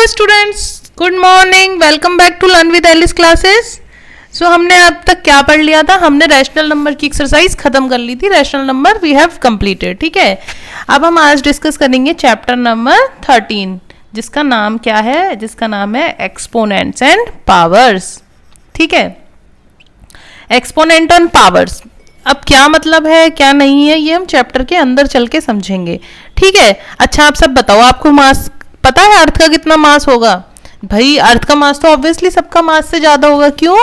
Hello students, good morning, welcome back to learn with Alice classes. So हमने अब तक क्या पढ़ लिया था? हमने रैशनल नंबर की एक्सरसाइज खत्म कर ली थी। Rational number we have completed. ठीक है, अब हम आज डिस्कस करेंगे चैप्टर नंबर 13 जिसका नाम क्या है? जिसका नाम है एक्सपोनेंट्स एंड पावर्स। ठीक है, एक्सपोनेंट एंड पावर्स। अब क्या मतलब है क्या नहीं है ये हम चैप्टर के अंदर चल के समझेंगे। ठीक है, अच्छा आप सब बताओ, आपको मास पता है अर्थ का कितना मास होगा? भाई अर्थ का मास तो ऑब्वियसली सबका मास से ज्यादा होगा। क्यों?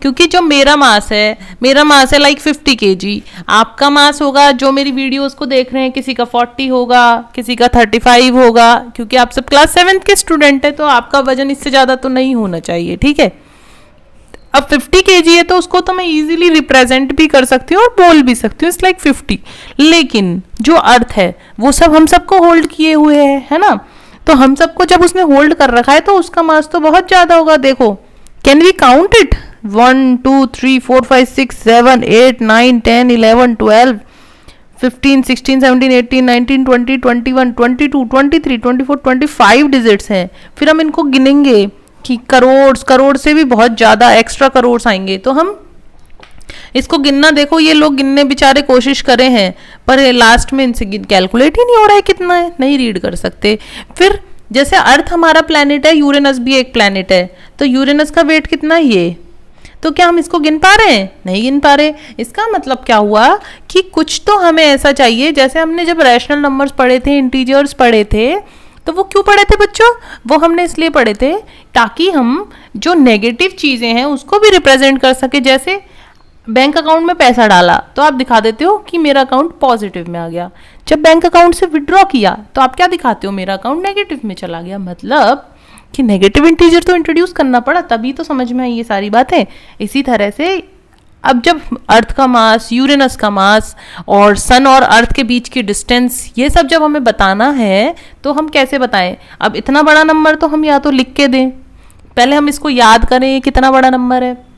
क्योंकि जो मेरा मास है लाइक 50 kg। आपका मास होगा, जो मेरी वीडियोस को देख रहे हैं, किसी का 40 होगा, किसी का 35 होगा, क्योंकि आप सब क्लास 7th के स्टूडेंट है तो आपका वजन इससे ज्यादा तो नहीं होना चाहिए। ठीक है, अब 50 kg है तो उसको तो मैं इजीली रिप्रेजेंट भी कर सकती हूँ और बोल भी सकती हूँ, इट्स लाइक 50। लेकिन जो अर्थ है वो सब हम सबको होल्ड किए हुए है ना, तो हम सबको जब उसने होल्ड कर रखा है तो उसका मास तो बहुत ज्यादा होगा। देखो, can we count it? 1 2 3 4 5 6 7 8 9 10 11 12 15 16 17 18 19 20 21 22 23 24 25 digits हैं। फिर हम इनको गिनेंगे कि करोड़ से भी बहुत ज्यादा एक्स्ट्रा करोड़ आएंगे, तो हम इसको गिनना, देखो ये लोग गिनने बेचारे कोशिश करे हैं पर लास्ट में इनसे कैलकुलेट ही नहीं हो रहा है कितना है, नहीं रीड कर सकते। फिर जैसे अर्थ हमारा प्लैनेट है, यूरेनस भी एक प्लैनेट है, तो यूरेनस का वेट कितना है ये, तो क्या हम इसको गिन पा रहे हैं? नहीं गिन पा रहे। इसका मतलब क्या हुआ कि कुछ तो हमें ऐसा चाहिए। जैसे हमने जब रैशनल नंबर्स पढ़े थे, इंटीजर्स पढ़े थे, तो वो क्यों पढ़े थे बच्चों? वो हमने इसलिए पढ़े थे ताकि हम जो नेगेटिव चीजें हैं उसको भी रिप्रेजेंट कर सके। जैसे बैंक अकाउंट में पैसा डाला तो आप दिखा देते हो कि मेरा अकाउंट पॉजिटिव में आ गया। जब बैंक अकाउंट से विड्रॉ किया तो आप क्या दिखाते हो? मेरा अकाउंट नेगेटिव में चला गया। मतलब कि नेगेटिव इंटीजर तो इंट्रोड्यूस करना पड़ा, तभी तो समझ में आई ये सारी बातें। इसी तरह से अब जब अर्थ का मास, यूरेनस का मास और सन और अर्थ के बीच की डिस्टेंस, ये सब जब हमें बताना है तो हम कैसे बताएं? अब इतना बड़ा नंबर तो हम या तो लिख के दें, पहले हम इसको याद करें कितना बड़ा नंबर है।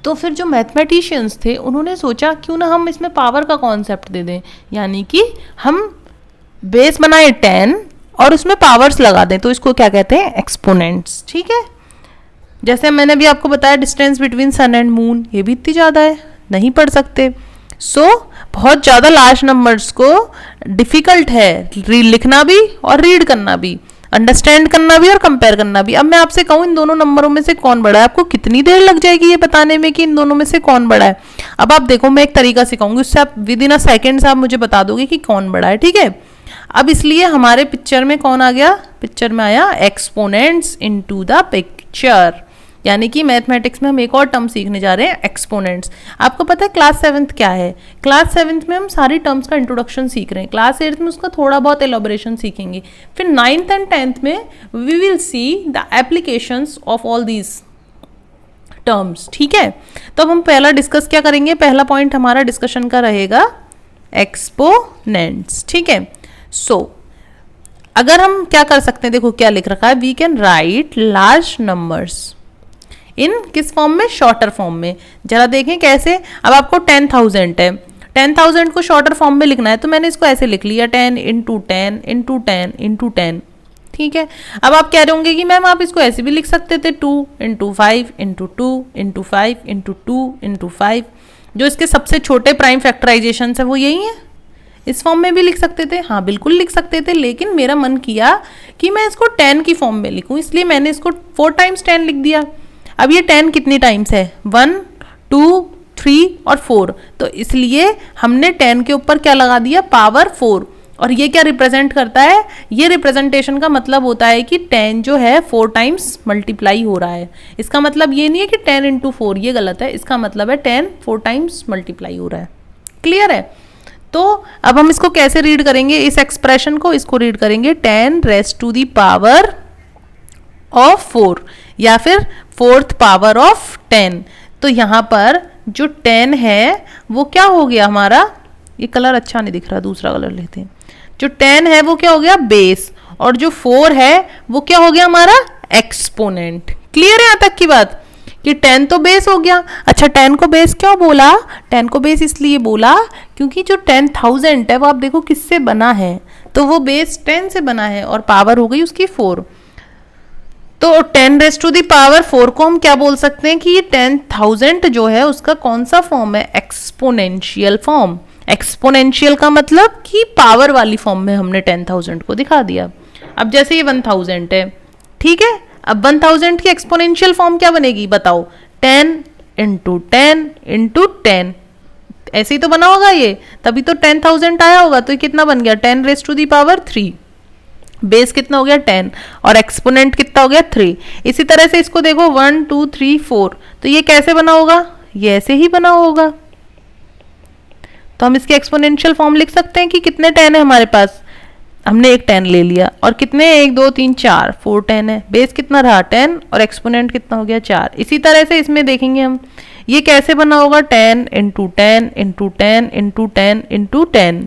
तो फिर जो मैथमेटिशियंस थे उन्होंने सोचा क्यों ना हम इसमें पावर का कॉन्सेप्ट दे दें, यानी कि हम बेस बनाए 10 और उसमें पावर्स लगा दें, तो इसको क्या कहते हैं? एक्सपोनेंट्स। ठीक है, जैसे मैंने भी आपको बताया distance between sun and moon, ये भी इतनी ज़्यादा है, नहीं पढ़ सकते। बहुत ज़्यादा लार्ज नंबर्स को डिफ़िकल्ट है लिखना भी और रीड करना भी, अंडरस्टैंड करना भी और कंपेयर करना भी। अब मैं आपसे कहूँ इन दोनों नंबरों में से कौन बड़ा है, आपको कितनी देर लग जाएगी ये बताने में कि इन दोनों में से कौन बड़ा है? अब आप देखो, मैं एक तरीका सिखाऊंगी, उससे आप विद इन अ सेकेंड आप मुझे बता दोगे कि कौन बड़ा है। ठीक है, अब इसलिए हमारे पिक्चर में कौन आ गया? पिक्चर में आया एक्सपोनेंट्स इनटू द पिक्चर, यानी कि मैथमेटिक्स में हम एक और टर्म सीखने जा रहे हैं, एक्सपोनेंट्स। आपको पता है क्लास 7th क्या है? क्लास 7th में हम सारी टर्म्स का इंट्रोडक्शन सीख रहे हैं, क्लास 8th में उसका थोड़ा बहुत एलोबरेशन सीखेंगे, फिर 9th एंड 10th में we will see the applications of all these terms. ठीक है, तो अब हम पहला डिस्कस क्या करेंगे? पहला पॉइंट हमारा डिस्कशन का रहेगा एक्सपोनेंट्स। ठीक है, अगर हम क्या कर सकते हैं, देखो क्या लिख रखा है, we can write large numbers in किस फॉर्म में? शॉर्टर फॉर्म में। जरा देखें कैसे। अब आपको 10,000 है, 10,000 को शॉर्टर फॉर्म में लिखना है, तो मैंने इसको ऐसे लिख लिया 10 इंटू 10 इंटू 10 इंटू 10। ठीक है, अब आप कह रहे होंगे कि मैम आप इसको ऐसे भी लिख सकते थे 2 into 5 into 2 into 5 into 2 into 5। जो इसके सबसे छोटे प्राइम फैक्टराइजेशन है वो यही है, इस फॉर्म में भी लिख सकते थे। हाँ बिल्कुल लिख सकते थे, लेकिन मेरा मन किया कि मैं इसको 10 की फॉर्म में लिखूं, इसलिए मैंने इसको 4 टाइम्स 10 लिख दिया। अब ये 10 कितनी टाइम्स है? 1 2 3 और 4, तो इसलिए हमने 10 के ऊपर क्या लगा दिया? पावर 4। और ये क्या रिप्रेजेंट करता है? ये रिप्रेजेंटेशन का मतलब होता है कि 10 जो है 4 टाइम्स मल्टीप्लाई हो रहा है। इसका मतलब ये नहीं है कि 10 इंटू 4, ये गलत है। इसका मतलब है 10 4 टाइम्स मल्टीप्लाई हो रहा है। क्लियर है? तो अब हम इसको कैसे रीड करेंगे? इस एक्सप्रेशन को, इसको रीड करेंगे 10 raise to the power of 4 या फिर 4th पावर ऑफ 10। तो यहाँ पर जो 10 है वो क्या हो गया हमारा? ये कलर अच्छा नहीं दिख रहा, दूसरा कलर लेते हैं। जो 10 है वो क्या हो गया? बेस, और जो 4 है वो क्या हो गया हमारा? एक्सपोनेंट। क्लियर है यहाँ तक की बात कि 10 तो बेस हो गया। अच्छा 10 को बेस क्यों बोला? 10 को बेस इसलिए बोला क्योंकि जो 10,000 है वो आप देखो किससे बना है, तो वो बेस 10 से बना है और पावर हो गई उसकी 4। तो 10 रेज टू दी पावर 4 को हम क्या बोल सकते हैं कि ये 10,000 जो है उसका कौन सा फॉर्म है, एक्सपोनेंशियल फॉर्म। एक्सपोनेंशियल का मतलब कि पावर वाली फॉर्म में हमने 10,000 को दिखा दिया। अब जैसे ये 1000 है, ठीक है, अब 1000 की एक्सपोनेंशियल फॉर्म क्या बनेगी बताओ, 10 इंटू 10 इंटू 10, ऐसे ही तो बना होगा ये, तभी तो 10,000 आया होगा। तो ये कितना बन गया, 10 raise to the power 3, base कितना हो गया 10 और एक्सपोनेंट कितना हो गया 3। इसी तरह से इसको देखो 1 2 3 4, तो ये कैसे बना होगा, ये ऐसे ही बना होगा। तो हम इसके एक्सपोनेंशियल फॉर्म लिख सकते हैं कि कितने 10 है हमारे पास, हमने एक 10 ले लिया और कितने 1 2 3 4 4 10 है, बेस कितना रहा 10 और एक्सपोनेंट कितना हो गया 4। इसी तरह से इसमें देखेंगे हम ये कैसे बना होगा, 10 इंटू 10 इंटू 10 इंटू 10 इंटू 10,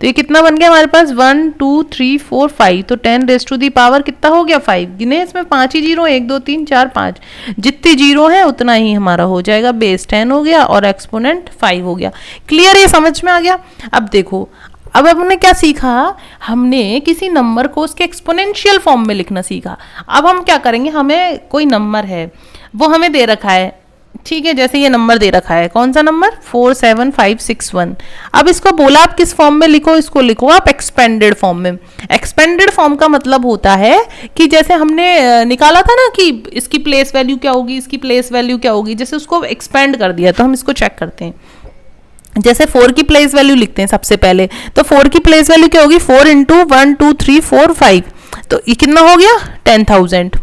तो ये कितना बन गया हमारे पास 1 2 3 4 5, तो 10 रेज टू दी पावर कितना हो गया 5। गिने इसमें 5 ही जीरो, 1 2 3 4 5, जितनी जीरो है उतना ही हमारा हो जाएगा, बेस 10 हो गया और एक्सपोनेंट 5 हो गया। क्लियर, ये समझ में आ गया। अब देखो, अब हमने क्या सीखा, हमने किसी नंबर को उसके एक्सपोनेंशियल फॉर्म में लिखना सीखा। अब हम क्या करेंगे, हमें कोई नंबर है वो हमें दे रखा है, ठीक है, जैसे ये नंबर दे रखा है, कौन सा नंबर 47561। अब इसको बोला आप किस फॉर्म में लिखो, इसको लिखो आप एक्सपेंडेड फॉर्म में। एक्सपेंडेड फॉर्म का मतलब होता है कि जैसे हमने निकाला था ना कि इसकी प्लेस वैल्यू क्या होगी, इसकी प्लेस वैल्यू क्या होगी, जैसे उसको एक्सपेंड कर दिया। तो हम इसको चेक करते हैं, जैसे 4 की प्लेस वैल्यू लिखते हैं सबसे पहले, तो 4 की प्लेस वैल्यू क्या होगी, 4 इंटू 1 2 3 4 5, तो ये कितना हो गया 10,000।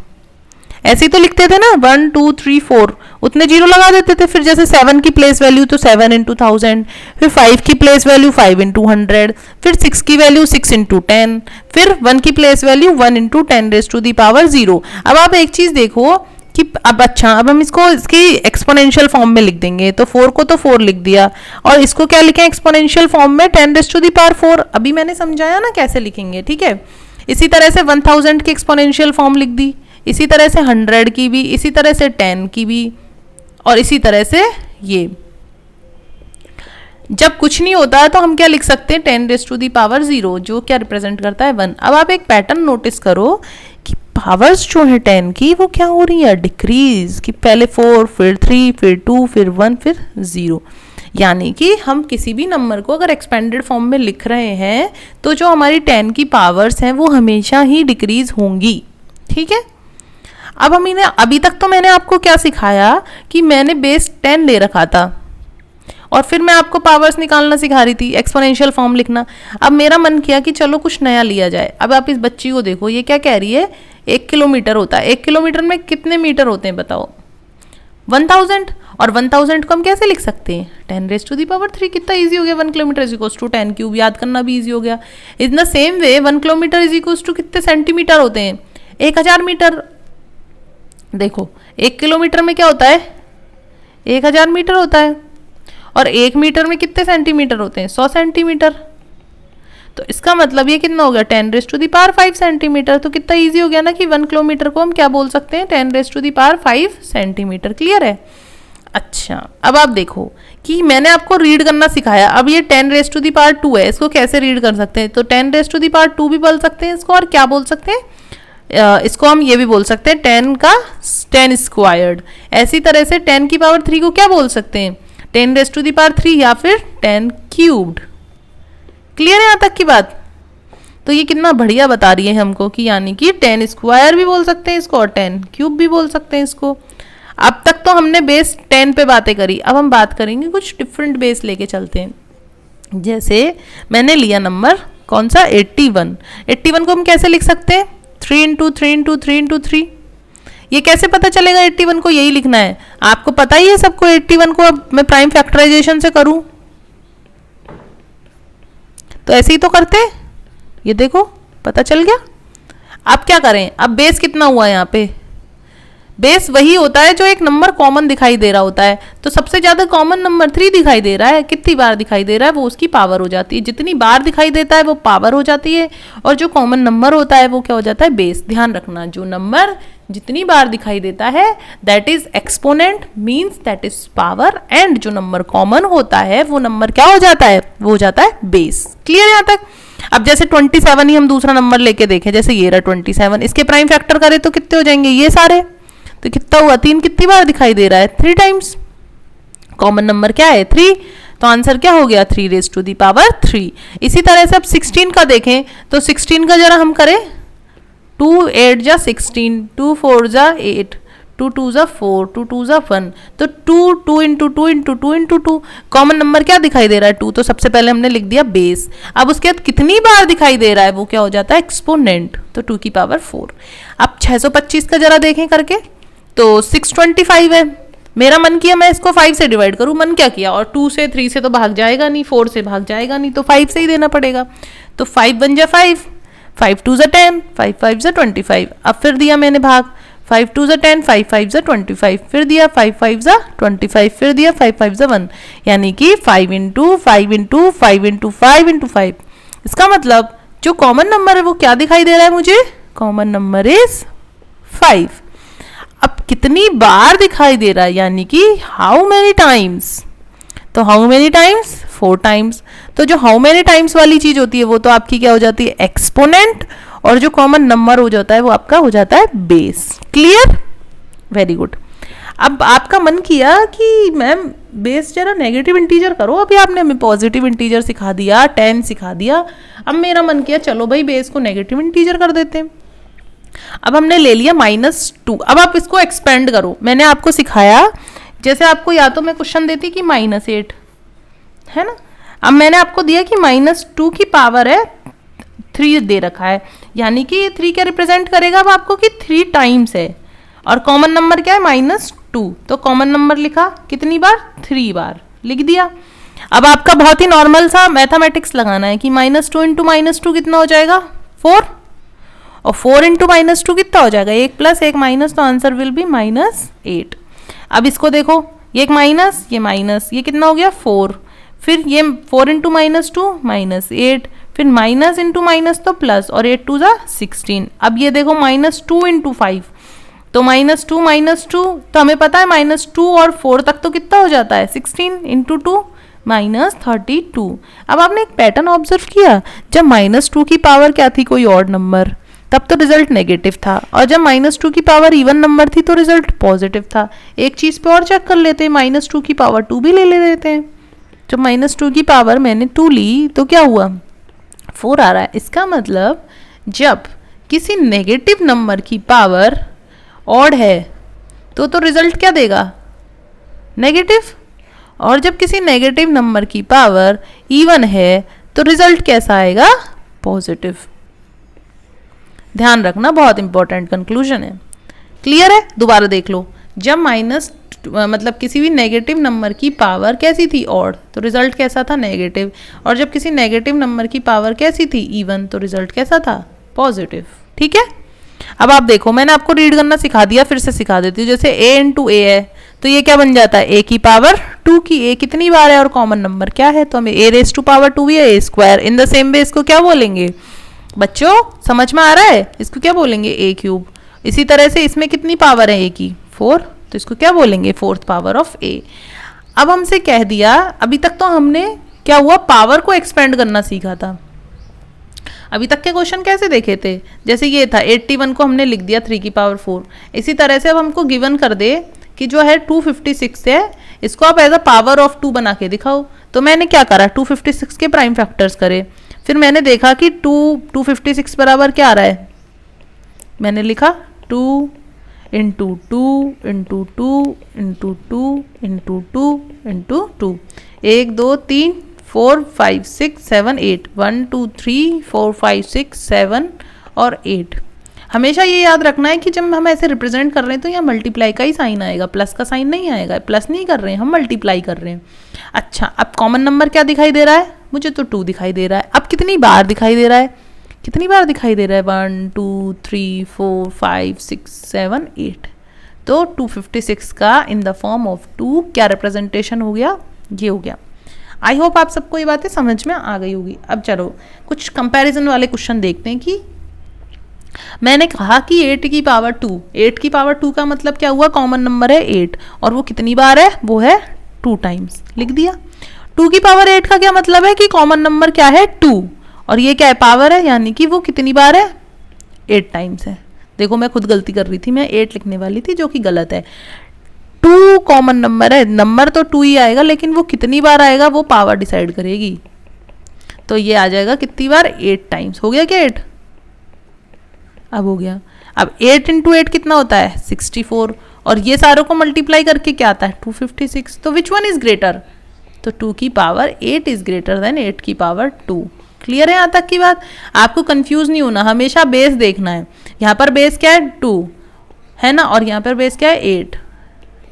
ऐसे ही तो लिखते थे ना 1 2 3 4, उतने जीरो लगा देते थे। फिर जैसे 7 की प्लेस वैल्यू तो 7 इंटू 1000, फिर 5 की प्लेस वैल्यू 5 इंटू 100, फिर 6 की वैल्यू 6 इंटू 10, फिर 1 की place value 1 into 10 raise to the power 0। अब आप एक चीज देखो कि अब अच्छा, अब हम इसको इसकी एक्सपोनेंशियल फॉर्म में लिख देंगे। तो 4 को तो 4 लिख दिया और इसको क्या लिखें एक्सपोनेंशियल फॉर्म में 10 रेज टू दी पावर 4। अभी मैंने समझाया ना कैसे लिखेंगे, ठीक है। इसी तरह से 1000 की एक्सपोनेंशियल फॉर्म लिख दी, इसी तरह से 100 की भी, इसी तरह से 10 की भी, और इसी तरह से ये। जब कुछ नहीं होता है तो हम क्या लिख सकते हैं 10 रेज टू दी पावर 0, जो क्या रिप्रेजेंट करता है 1। अब आप एक पैटर्न नोटिस करो कि पावर्स जो है 10 की वो क्या हो रही है, डिक्रीज, कि पहले 4 फिर 3 फिर 2 फिर 1 फिर 0। यानी कि हम किसी भी नंबर को अगर एक्सपेंडेड फॉर्म में लिख रहे हैं तो जो हमारी 10 की पावर्स हैं वो हमेशा ही डिक्रीज होंगी, ठीक है। अब हम इन्हें, अभी तक तो मैंने आपको क्या सिखाया कि मैंने बेस 10 ले रखा था और फिर मैं आपको पावर्स निकालना सिखा रही थी, एक्सपोनेंशियल फॉर्म लिखना। अब मेरा मन किया कि चलो कुछ नया लिया जाए। अब आप इस बच्ची को देखो, ये क्या कह रही है, 1 किलोमीटर होता है। 1 किलोमीटर में कितने मीटर होते हैं बताओ, 1000। और 1000 को हम कैसे लिख सकते हैं 10 रेज टू दी पावर 3। कितना ईजी हो गया, 1 kilometre is equals to 10 cube, याद करना भी ईजी हो गया। In the same way 1 kilometre is equals to कितने सेंटीमीटर होते हैं, 1000 मीटर। देखो 1 किलोमीटर में क्या होता है 1000 मीटर होता है, और 1 मीटर में कितने सेंटीमीटर होते हैं 100 सेंटीमीटर। तो इसका मतलब ये कितना हो गया 10 raise to the power 5 centimetre. तो कितना इजी हो गया ना कि 1 किलोमीटर को हम क्या बोल सकते हैं 10 raise to the power 5 centimetre. Clear है। अच्छा, अब आप देखो कि मैंने आपको रीड करना सिखाया। अब ये 10 रेज टू दी पावर 2 है, इसको कैसे रीड कर सकते हैं, तो 10 रेज टू दी पावर 2 भी बोल सकते हैं इसको, और क्या बोल सकते हैं इसको हम ये भी बोल सकते हैं 10 का 10 स्क्वायर्ड। ऐसी तरह से 10 की पावर 3 को क्या बोल सकते हैं 10 रेज टू दी पावर 3 या फिर 10 क्यूब्ड। क्लियर है यहाँ तक की बात। तो ये कितना बढ़िया बता रही है हमको कि यानी कि 10 स्क्वायर भी बोल सकते हैं इसको और 10 क्यूब भी बोल सकते हैं इसको। अब तक तो हमने बेस 10 पे बातें करी, अब हम बात करेंगे कुछ डिफरेंट बेस लेके चलते हैं। जैसे मैंने लिया नंबर कौन सा 81। 81 को हम कैसे लिख सकते हैं 3 इंटू 3 इंटू 3 इंटू 3। ये कैसे पता चलेगा 81 को यही लिखना है, आपको पता ही है सबको। 81 को अब मैं प्राइम फैक्टराइजेशन से करूं तो ऐसे ही तो करते, ये देखो पता चल गया। अब क्या करें, अब बेस कितना हुआ यहाँ पे, बेस वही होता है जो एक नंबर कॉमन दिखाई दे रहा होता है। तो सबसे ज्यादा कॉमन नंबर 3 दिखाई दे रहा है, कितनी बार दिखाई दे रहा है वो उसकी पावर हो जाती है। जितनी बार दिखाई देता है वो पावर हो जाती है, और जो कॉमन नंबर होता है वो क्या हो जाता है बेस। ध्यान रखना, जो नंबर जितनी बार दिखाई देता है that is exponent, means that is power, and जो नंबर कॉमन होता है वो नंबर क्या हो जाता है, वो हो जाता है बेस। क्लियर यहाँ तक। अब जैसे 27 ही हम दूसरा नंबर लेके देखें, जैसे ये रहा 27, इसके प्राइम फैक्टर करें तो कितने हो जाएंगे ये सारे, तो कितना हुआ 3 कितनी बार दिखाई दे रहा है 3 टाइम्स, कॉमन नंबर क्या है 3, तो आंसर क्या हो गया 3 रेज टू दी पावर 3। इसी तरह से अब 16 का देखें तो 16 का जरा हम करें 2 8 जा 16, 2 4 जा 8, 2 2 जा 4, 2 2 जा 1, तो 2 2 into 2 into 2 into 2, common number क्या दिखाई दे रहा है 2, तो सबसे पहले हमने लिख दिया बेस। अब उसके बाद कितनी बार दिखाई दे रहा है वो क्या हो जाता है एक्सपोनेंट, तो 2 की पावर 4। अब 625 का जरा देखें करके, तो 625 है, मेरा मन किया मैं इसको 5 से डिवाइड करूं, मन क्या किया, और 2 से 3 से तो भाग जाएगा नहीं, 4 से भाग जाएगा नहीं, तो 5 से ही देना पड़ेगा, तो 5 1 जा 5, 5 2 जा 10, 5 5 जा 25। अब फिर दिया मैंने भाग, 5 2 जा 10, 5 5 जा 25, फिर दिया 5 5 जा 25, फिर दिया 5 5 जा 1, यानी कि 5 इंटू 5 इंटू 5 इंटू 5 इंटू 5। इसका मतलब जो कॉमन नंबर है वो क्या दिखाई दे रहा है मुझे, कॉमन नंबर इज 5। अब कितनी बार दिखाई दे रहा है, यानी कि हाउ मेनी टाइम्स, तो हाउ मेनी टाइम्स 4 टाइम्स। तो जो हाउ मेनी टाइम्स वाली चीज होती है वो तो आपकी क्या हो जाती है एक्सपोनेंट, और जो कॉमन नंबर हो जाता है वो आपका हो जाता है बेस। Clear, very good. अब आपका मन किया कि मैम बेस जरा नेगेटिव इंटीजर करो, अभी आपने हमें पॉजिटिव इंटीजर सिखा दिया, 10 सिखा दिया, अब मेरा मन किया चलो भाई बेस को नेगेटिव इंटीजर कर देते हैं। अब हमने ले लिया -2, अब आप इसको एक्सपेंड करो, मैंने आपको सिखाया, जैसे आपको या तो मैं क्वेश्चन देती कि -8 है ना, अब मैंने आपको दिया कि -2 की पावर है 3 दे रखा है, यानी कि ये 3 क्या रिप्रेजेंट करेगा अब आपको कि 3 टाइम्स है, और कॉमन नंबर क्या है -2, तो कॉमन नंबर लिखा कितनी बार 3 बार लिख दिया। अब आपका बहुत ही नॉर्मल सा मैथमेटिक्स लगाना है कि -2 इंटू -2 कितना हो जाएगा 4, और 4 इंटू -2 कितना हो जाएगा 1 प्लस 1 माइनस, तो आंसर विल बी -8। अब इसको देखो, ये एक माइनस, ये माइनस, ये कितना हो गया 4, फिर ये 4 इंटू -2 -8, फिर माइनस इंटू माइनस तो प्लस, और 8 2 जा 16। अब ये देखो -2 इंटू 5, तो -2 तो हमें पता है -2 और 4 तक तो कितना हो जाता है 16 इंटू 2 -32। अब आपने एक पैटर्न ऑब्जर्व किया, जब -2 की पावर क्या थी कोई ऑड नंबर, तब तो रिजल्ट नेगेटिव था, और जब -2 की पावर इवन नंबर थी तो रिजल्ट पॉजिटिव था। एक चीज पे और चेक कर लेते हैं, -2 की पावर 2 भी ले लेते हैं। जब -2 की पावर मैंने 2 ली तो क्या हुआ 4 आ रहा है। इसका मतलब जब किसी नेगेटिव नंबर की पावर ऑड है तो रिजल्ट क्या देगा नेगेटिव, और जब किसी नेगेटिव नंबर की पावर इवन है तो रिजल्ट कैसा आएगा पॉजिटिव। ध्यान रखना, बहुत इंपॉर्टेंट कंक्लूजन है। क्लियर है, दोबारा देख लो, जब मतलब किसी भी नेगेटिव नंबर की पावर कैसी थी ऑड, तो रिजल्ट कैसा था नेगेटिव, और जब किसी नेगेटिव नंबर की पावर कैसी थी इवन, तो रिजल्ट कैसा था पॉजिटिव। ठीक है, अब आप देखो, मैंने आपको रीड करना सिखा दिया, फिर से सिखा देती हूँ। जैसे a इंटू ए है तो ये क्या बन जाता है a की पावर 2 की, a कितनी बार है और कॉमन नंबर क्या है, तो हमें a रेज टू पावर 2 भी है a square. In the same वे इसको क्या बोलेंगे बच्चों, समझ में आ रहा है, इसको क्या बोलेंगे a क्यूब। इसी तरह से इसमें कितनी पावर है a की 4, तो इसको क्या बोलेंगे 4th पावर ऑफ a। अब हमसे कह दिया, अभी तक तो हमने क्या हुआ पावर को एक्सपेंड करना सीखा था। अभी तक के क्वेश्चन कैसे देखे थे, जैसे ये था 81 को हमने लिख दिया 3 की पावर 4। इसी तरह से अब हमको गिवन कर दे कि जो है 256 है, इसको आप एज अ पावर ऑफ 2 बना के दिखाओ। तो मैंने क्या करा 256 के प्राइम फैक्टर्स करे, फिर मैंने देखा कि 256 बराबर क्या आ रहा है, मैंने लिखा 2 into 2 into 2 into 2 into 2 into 2, 1 2 3 4 5 6 7 8, 1 2 3 4 5 6 7 और 8। हमेशा ये याद रखना है कि जब हम ऐसे रिप्रेजेंट कर रहे हैं तो यहाँ मल्टीप्लाई का ही साइन आएगा, प्लस का साइन नहीं आएगा। प्लस नहीं कर रहे हैं हम, मल्टीप्लाई कर रहे हैं। अच्छा, अब कॉमन नंबर क्या दिखाई दे रहा है, मुझे तो 2 दिखाई दे रहा है। अब कितनी बार दिखाई दे रहा है, कितनी बार दिखाई दे रहा है 1 2 3 4 5 6 7 8, तो 256 का इन द फॉर्म ऑफ 2 क्या रिप्रेजेंटेशन हो गया, ये हो गया। आई होप आप सबको ये बातें समझ में आ गई होगी। अब चलो कुछ कंपैरिजन वाले क्वेश्चन देखते हैं कि मैंने कहा कि 8 की पावर 2, 8 की पावर 2 का मतलब क्या हुआ, कॉमन नंबर है 8 और वो कितनी बार है, वो है 2 टाइम्स, लिख दिया। 2 की पावर 8 का क्या मतलब है कि कॉमन नंबर क्या है 2, और ये क्या है, पावर है, यानी कि वो कितनी बार है, 8 टाइम्स है। देखो मैं खुद गलती कर रही थी, मैं 8 लिखने वाली थी जो कि गलत है। 2 कॉमन नंबर है, नंबर तो 2 ही आएगा, लेकिन वो कितनी बार आएगा वो पावर डिसाइड करेगी। तो ये आ जाएगा कितनी बार, 8 टाइम्स। हो गया क्या 8? अब हो गया। अब 8 × 8 कितना होता है, 64, और ये सारों को मल्टीप्लाई करके क्या आता है, 256। तो विच वन इज ग्रेटर, तो 2 की पावर 8 इज ग्रेटर देन 8 की पावर 2। क्लियर है यहाँ तक की बात? आपको कंफ्यूज नहीं होना, हमेशा बेस देखना है। यहाँ पर बेस क्या है, 2 है ना, और यहाँ पर बेस क्या है, 8।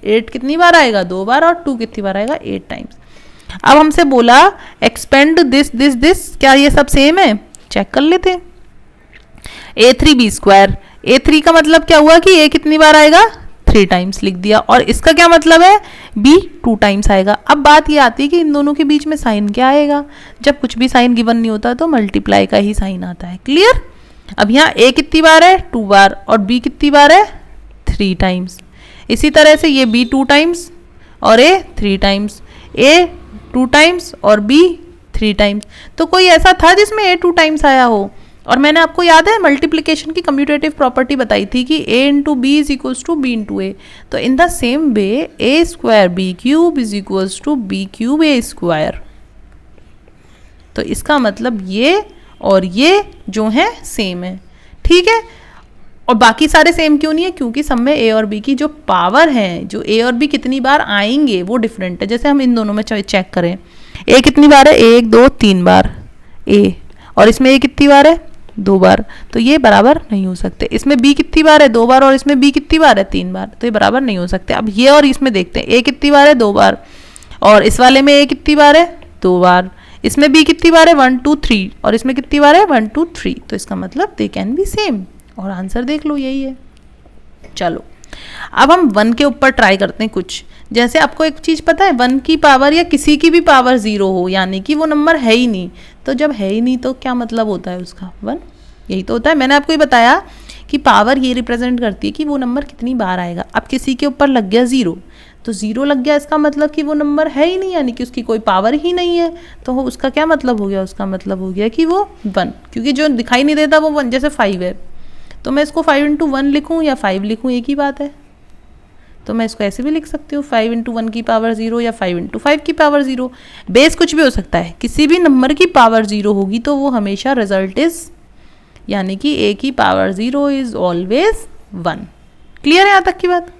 8 कितनी बार आएगा, 2 बार, और 2 कितनी बार आएगा, 8 टाइम्स। अब हमसे बोला एक्सपेंड दिस दिस दिस, क्या ये सब सेम है, चेक कर लेते हैं। a3b², a3 का मतलब क्या हुआ कि a कितनी बार आएगा, 3 टाइम्स लिख दिया, और इसका क्या मतलब है, b 2 टाइम्स आएगा। अब बात ये आती है कि इन दोनों के बीच में साइन क्या आएगा, जब कुछ भी साइन गिवन नहीं होता तो मल्टीप्लाई का ही साइन आता है। क्लियर? अब यहाँ a कितनी बार है, 2 बार, और b कितनी बार है, 3 टाइम्स। इसी तरह से ये b 2 टाइम्स और a 3 टाइम्स, a 2 टाइम्स और b 3 टाइम्स। तो कोई ऐसा था जिसमें a 2 टाइम्स आया हो? और मैंने आपको याद है मल्टीप्लिकेशन की कम्यूटेटिव प्रॉपर्टी बताई थी कि a × b is equals to b × a। तो in the same way a² b³ is equals to b³ a²। तो इसका मतलब ये और ये जो है सेम है, ठीक है। और बाकी सारे सेम क्यों नहीं है, क्योंकि सब में a और b की जो पावर है, जो a और b कितनी बार आएंगे वो डिफरेंट है। जैसे हम इन दोनों में चेक करें, a कितनी बार है, 1 2 3 बार a, और इसमें a कितनी बार है, 2 बार। तो ये बराबर नहीं हो सकते। इसमें b कितनी बार है, 2 बार, और इसमें b कितनी बार है, 3 बार। तो ये बराबर नहीं हो सकते। अब ये और इसमें देखते हैं, a कितनी बार है, 2 बार, और इस वाले में a कितनी बार है, 2 बार। इसमें b कितनी बार है, 1 2 3, और इसमें कितनी बार है, 1 2 3। तो इसका मतलब दे कैन बी सेम, और आंसर देख लो यही है। चलो अब हम 1 के ऊपर ट्राई करते हैं कुछ। जैसे आपको एक चीज़ पता है, 1 की पावर या किसी की भी पावर 0 हो, यानी कि वो नंबर है ही नहीं। तो जब है ही नहीं तो क्या मतलब होता है उसका, 1, यही तो होता है। मैंने आपको ये बताया कि पावर ये रिप्रेजेंट करती है कि वो नंबर कितनी बार आएगा। अब किसी के ऊपर लग गया 0, तो 0 लग गया, इसका मतलब कि वो नंबर है ही नहीं, यानी कि उसकी कोई पावर ही नहीं है। तो उसका क्या मतलब हो गया, उसका मतलब हो गया कि वो 1, क्योंकि जो दिखाई नहीं देता वो 1। जैसे 5 है, तो मैं इसको 5 × 1 लिखूँ या 5 लिखूँ, एक ही बात है। तो मैं इसको ऐसे भी लिख सकती हूँ, 5 × 1 की पावर 0 या 5 × 5 की पावर 0। बेस कुछ भी हो सकता है, किसी भी नंबर की पावर 0 होगी तो वो हमेशा रिजल्ट इज, यानी कि a की पावर 0 इज ऑलवेज 1। क्लियर है यहाँ तक की बात?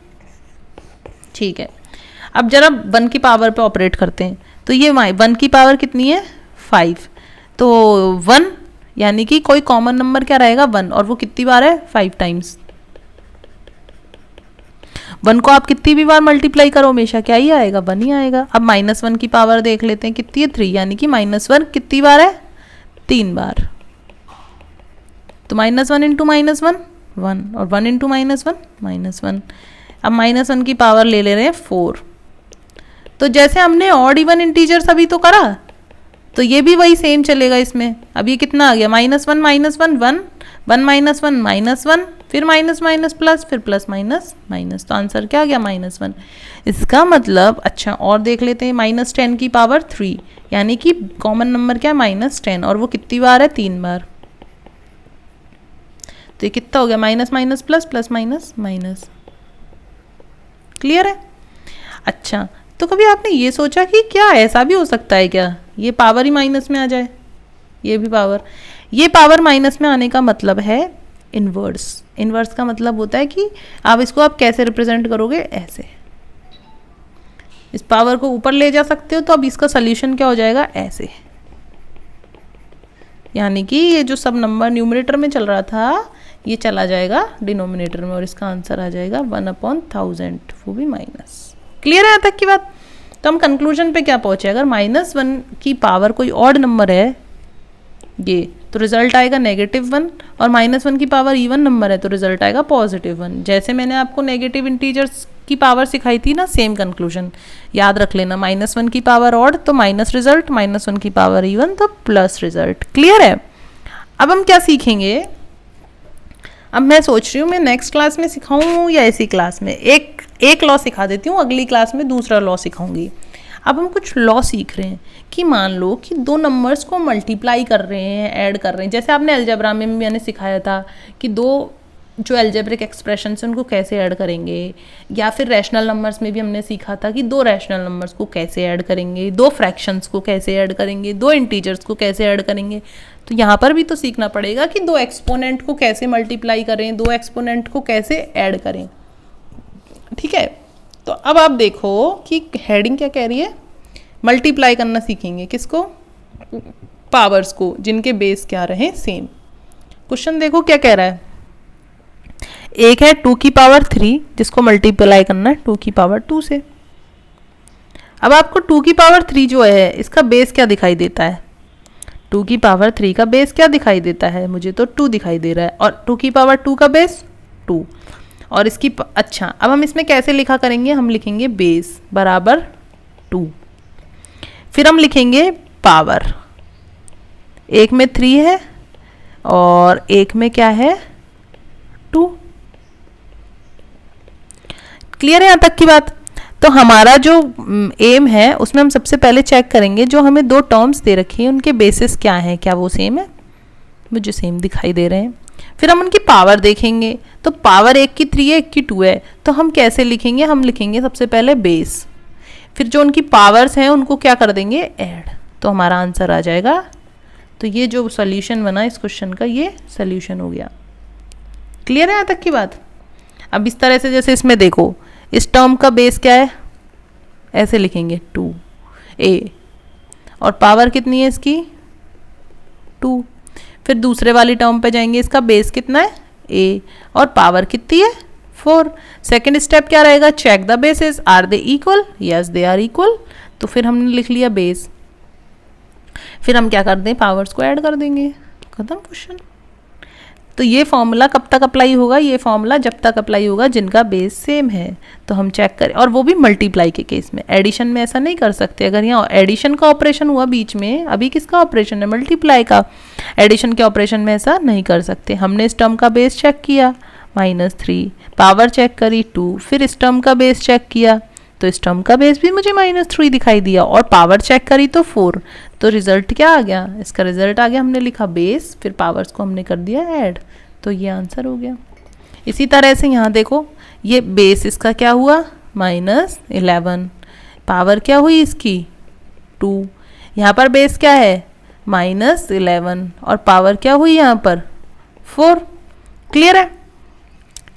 ठीक है। अब जरा 1 की पावर पे ऑपरेट करते हैं, तो ये 1 की पावर कितनी है, 5। तो 1 यानी कि कोई कॉमन नंबर क्या रहेगा, 1, और वो कितनी बार है, 5 टाइम्स। 1 को आप कितनी भी बार मल्टीप्लाई करो हमेशा क्या ही आएगा, 1 ही आएगा। अब -1 की पावर देख लेते हैं, कितनी है, 3, यानी कि -1 कितनी बार है, 3 बार। तो -1 × -1 1, और 1 × -1 -1। अब -1 की पावर ले ले रहे हैं 4। तो जैसे हमने ऑड इवन इंटीजर्स अभी तो करा, तो ये भी वही सेम चलेगा इसमें। अब ये कितना आ गया, -1 -1 1 1 -1 -1, फिर माइनस माइनस प्लस, फिर प्लस माइनस माइनस। तो आंसर क्या आ गया, -1। इसका मतलब, अच्छा और देख लेते हैं, -10 की पावर 3, यानी कि कॉमन नंबर क्या है, -10, और वो कितनी बार है, 3 बार। तो ये कितना हो गया, minus minus plus, plus minus minus. Clear है? अच्छा, तो कभी आपने ये सोचा कि क्या ऐसा भी हो सकता है क्या, ये पावर ही माइनस में आ जाए, ये भी पावर। ये पावर माइनस में आने का मतलब है इनवर्स। इनवर्स का मतलब होता है कि आप इसको आप कैसे रिप्रेजेंट करोगे, ऐसे इस पावर को ऊपर ले जा सकते हो, तो अब इसका सोल्यूशन क्या हो जाएगा, ऐसे। यानी कि ये जो सब नंबर न्यूमरेटर में चल रहा था ये चला जाएगा डिनोमिनेटर में, और इसका आंसर आ जाएगा 1/1000, वो भी माइनस। क्लियर है यहाँ तक की बात? तो हम कंक्लूजन पे क्या पहुंचे, अगर -1 की पावर कोई ऑड नंबर है ये, तो रिजल्ट आएगा -1, और -1 की पावर इवन नंबर है तो रिजल्ट आएगा +1। जैसे मैंने आपको नेगेटिव इंटीजर्स की पावर सिखाई थी ना, सेम कंक्लूजन याद रख लेना। -1 की पावर ऑड तो माइनस रिजल्ट, -1 की पावर इवन तो प्लस रिजल्ट। क्लियर है? अब हम क्या सीखेंगे, अब मैं सोच रही हूँ मैं नेक्स्ट क्लास में सिखाऊँ या इसी क्लास में, एक लॉ सिखा देती हूँ, अगली क्लास में दूसरा लॉ सिखाऊंगी। अब हम कुछ लॉ सीख रहे हैं कि मान लो कि दो नंबर्स को मल्टीप्लाई कर रहे हैं, ऐड कर रहे हैं, जैसे आपने अलजेब्रा में भी मैंने सिखाया था कि दो जो एल्जेब्रिक एक्सप्रेशन है उनको कैसे ऐड करेंगे, या फिर रैशनल नंबर्स में भी हमने सीखा था कि दो रैशनल नंबर्स को कैसे ऐड करेंगे, दो फ्रैक्शंस को कैसे ऐड करेंगे, दो इंटीजर्स को कैसे ऐड करेंगे। तो यहाँ पर भी तो सीखना पड़ेगा कि दो एक्सपोनेंट को कैसे मल्टीप्लाई करें, दो एक्सपोनेंट को कैसे ऐड करें। ठीक है, तो अब आप देखो कि हेडिंग क्या कह रही है, मल्टीप्लाई करना सीखेंगे किसको, पावर्स को जिनके बेस क्या रहे सेम। क्वेश्चन देखो क्या कह रहा है, एक है 2 की पावर 3 जिसको मल्टीप्लाई करना है 2 की पावर 2 से। अब आपको 2 की पावर 3 जो है इसका बेस क्या दिखाई देता है, 2 की पावर 3 का बेस क्या दिखाई देता है, मुझे तो 2 दिखाई दे रहा है, और 2 की पावर 2 का बेस 2, और इसकी अच्छा अब हम इसमें कैसे लिखा करेंगे, हम लिखेंगे बेस बराबर 2, फिर हम लिखेंगे पावर, एक में 3 है और एक में क्या है 2। क्लियर है यहाँ तक की बात। तो हमारा जो एम है उसमें हम सबसे पहले चेक करेंगे जो हमें दो टर्म्स दे रखी हैं उनके बेसिस क्या हैं, क्या वो सेम है, मुझे सेम दिखाई दे रहे हैं। फिर हम उनकी पावर देखेंगे, तो पावर एक की 3 है एक की 2 है, तो हम कैसे लिखेंगे, हम लिखेंगे सबसे पहले बेस, फिर जो उनकी पावर्स हैं उनको क्या कर देंगे ऐड, तो हमारा आंसर आ जाएगा। तो ये जो सोल्यूशन बना इस क्वेश्चन का ये सोल्यूशन हो गया। क्लियर है यहाँ तक की बात। अब इस तरह से जैसे इसमें देखो इस टर्म का बेस क्या है, ऐसे लिखेंगे 2a, और पावर कितनी है इसकी 2। फिर दूसरे वाली टर्म पे जाएंगे, इसका बेस कितना है a और पावर कितनी है 4। सेकेंड स्टेप क्या रहेगा, check the basis, are they equal, yes they are equal, तो फिर हमने लिख लिया बेस। फिर हम क्या कर दें, पावर्स को ऐड कर देंगे, खत्म क्वेश्चन। तो ये फॉर्मूला कब तक अप्लाई होगा, ये फॉर्मूला जब तक अप्लाई होगा जिनका बेस सेम है। तो हम चेक करें, और वो भी मल्टीप्लाई के केस में, एडिशन में ऐसा नहीं कर सकते। अगर यहाँ एडिशन का ऑपरेशन हुआ बीच में, अभी किसका ऑपरेशन है मल्टीप्लाई का, एडिशन के ऑपरेशन में ऐसा नहीं कर सकते। हमने इस टर्म का बेस चेक किया -3, पावर चेक करी 2, फिर इस टर्म का बेस चेक किया तो इस टर्म का बेस भी मुझे -3 दिखाई दिया, और पावर चेक करी तो 4। तो रिजल्ट क्या आ गया, इसका रिजल्ट आ गया, हमने लिखा बेस, फिर पावर्स को हमने कर दिया ऐड, तो ये आंसर हो गया। इसी तरह से यहाँ देखो ये बेस इसका क्या हुआ -11, पावर क्या हुई इसकी 2, यहाँ पर बेस क्या है -11 और पावर क्या हुई यहाँ पर 4। क्लियर है।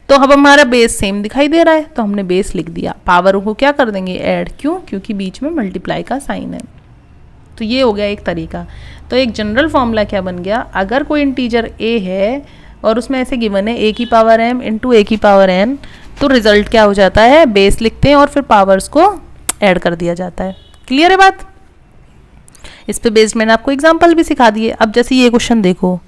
तो अब हमारा बेस सेम दिखाई दे रहा है तो हमने बेस लिख दिया, पावर को क्या कर देंगे ऐड, क्यों, क्योंकि बीच में मल्टीप्लाई का साइन है। तो ये हो गया एक तरीका। तो एक जनरल फॉर्मूला क्या बन गया, अगर कोई इंटीजर a है और उसमें ऐसे गिवन है a की पावर m इंटू a की पावर n, तो रिजल्ट क्या हो जाता है, बेस लिखते हैं और फिर पावर्स को ऐड कर दिया जाता है। क्लियर है बात। इस पे बेस्ड मैंने आपको एग्जांपल भी सिखा दिए। अब जैसे ये क्वेश्चन देखो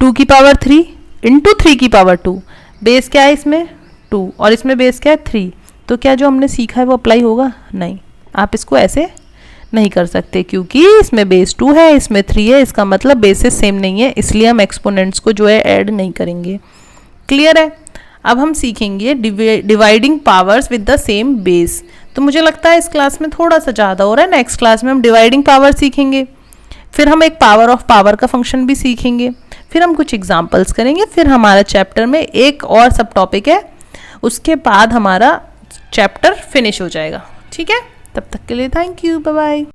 2 की पावर 3 इंटू 3 की पावर 2, बेस क्या है इसमें 2 और इसमें बेस क्या है 3, तो क्या जो हमने सीखा है वो अप्लाई होगा, नहीं। आप इसको ऐसे नहीं कर सकते क्योंकि इसमें बेस 2 है इसमें 3 है, इसका मतलब बेसिस सेम नहीं है, इसलिए हम एक्सपोनेंट्स को जो है ऐड नहीं करेंगे। क्लियर है। अब हम सीखेंगे dividing powers with the same base. तो मुझे लगता है इस क्लास में थोड़ा सा ज़्यादा हो रहा है, नेक्स्ट क्लास में हम डिवाइडिंग पावर सीखेंगे, फिर हम एक पावर ऑफ पावर का फंक्शन भी सीखेंगे, फिर हम कुछ एग्जाम्पल्स करेंगे, फिर हमारा चैप्टर में एक और सब टॉपिक है, उसके बाद हमारा चैप्टर फिनिश हो जाएगा। ठीक है, तब तक के लिए थैंक यू, बाय बाय।